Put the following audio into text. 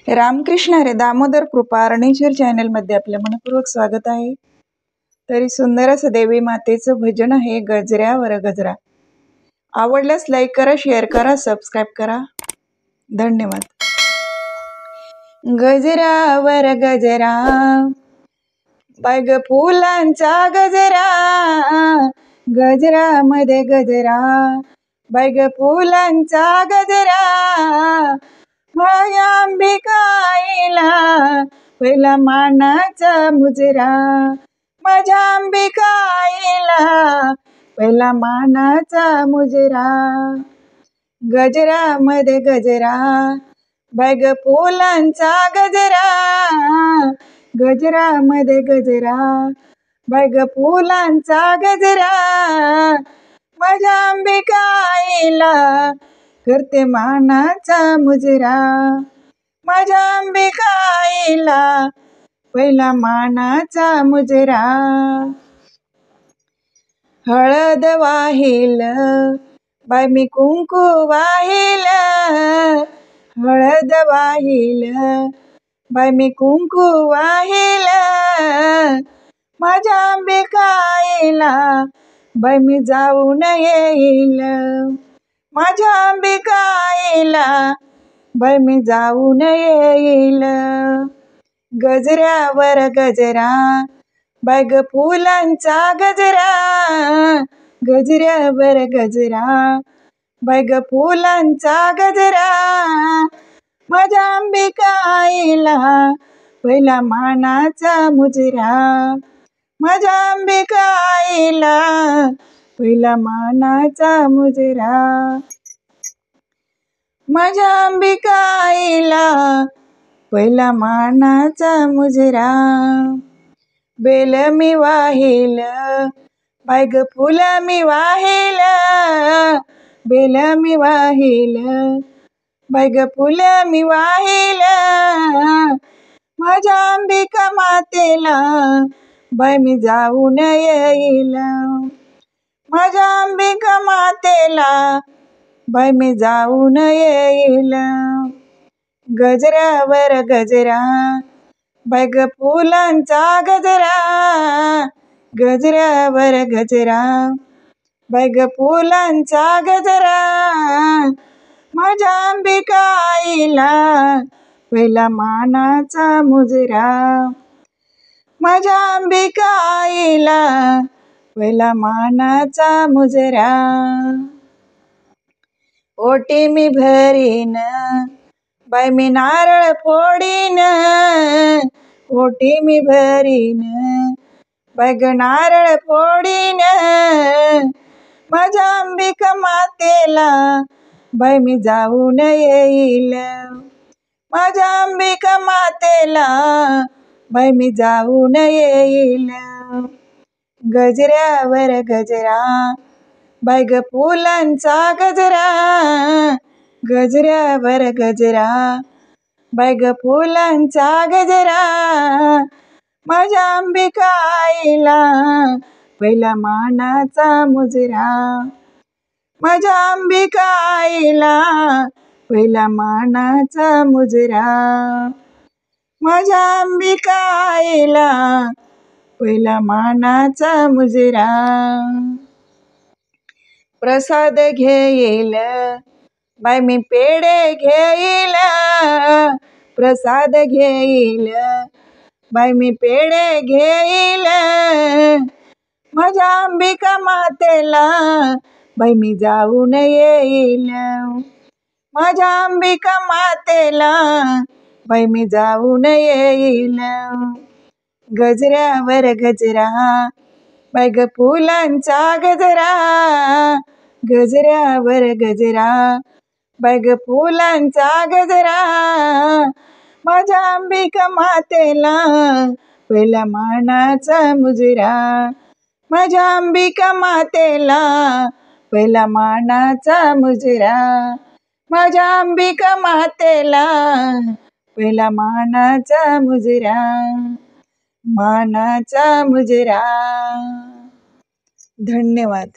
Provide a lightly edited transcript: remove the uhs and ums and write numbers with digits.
रामकृष्ण हरे. दामोदर कृपा अरणेश्वर चॅनलमध्ये आपलं मनपूर्वक स्वागत आहे. तरी सुंदर असं देवी मातेचं भजन आहे, गजऱ्यावर गजरा. आवडल्यास लाईक करा, शेअर करा, सबस्क्राईब करा. धन्यवाद. गजरावर गजरा, बाग फुलांचा गजरा, गजरामध्ये गजरा, बाग फुलांचा गजरा. माझ्या अंबिकाईला पहिला मानाचा मुजरा, माझ्या अंबिकाईला पहिला मानाचा मुजरा. गजरामध्ये गजरा, बाग फुलांचा गजरा, गजरामध्ये गजरा, बाग फुलांचा गजरा. माझ्या अंबिकाईला करते मानाचा मुजरा, माझ्या अंबिकाईला पहिला मानाचा मुजरा. हळद वाहिल बाय मी कुंकू वाहिल, हळद वाहिल बाय मी कुंकू वाहिल. माझ्या अंबिकाईला बाय मी जाऊन येईल, माझ्या अंबिकाईला बाय मी जाऊन येईल. गजऱ्यावर गजरा, बाग फुलांचा गजरा, गजऱ्यावर गजरा, बाग फुलांचा गजरा. माझ्या अंबिकाईला पहिला मानाचा मुजरा, माझ्या अंबिकाईला पहिला मानाचा मुजरा. माझ्या अंबिकाईला पहिला मानाचा मुजरा. बेल मी वाहिल बाग फुल मी वाहिल, बेल मी वाहिल बाग फुल मी वाहिल. माझ्या अंबिका मातेला बाय मी जाऊन येईल, माझ्या अंबिका मातेला बाय मी जाऊन येईल. गजऱ्यावर गजरा, बाग फुलांचा गजरा, गजऱ्यावर गजरा, बाग फुलांचा गजरा. माझ्या अंबिकाईला पहिला मानाचा मुजरा, माझ्या अंबिकाईला पहिला मानाचा मुजरा. ओटी मी भरीन बाय मी नारळ फोडीन, ओटी मी भरीन बाग नारळ फोडीन. माझ्या अंबिका मातेला बाय मी जाऊन येईल, माझ्या अंबिका मातेला बाय मी जाऊन येईल. गजऱ्यावर गजरा, बाग फुलांचा गजरा, गजऱ्यावर गजरा, बाग फुलांचा गजरा. माझ्या अंबिकाईला पहिला मानाचा मुजरा, माझ्या अंबिकाईला पहिला मानाचा मुजरा. माझ्या अंबिकाईला पहिला मानाचा मुजरा. प्रसाद घेईल बाय मी पेढे घेईल, प्रसाद घेईल बाय मी पेढे घेईल. माझ्या अंबिका मातेला बाय मी जाऊन येईल, माझ्या अंबिका मातेला बाय मी जाऊन येईल. गजऱ्यावर गजरा, बाग फुलांचा गजरा, गजऱ्यावर गजरा, बाग फुलांचा गजरा. माझ्या अंबिका मातेला पहिला मानाचा मुजरा, माझ्या अंबिका मातेला पहिला मानाचा मुजरा. माझ्या अंबिका मातेला पहिला मानाचा मुजरा, मानाचा मुजरा. धन्यवाद.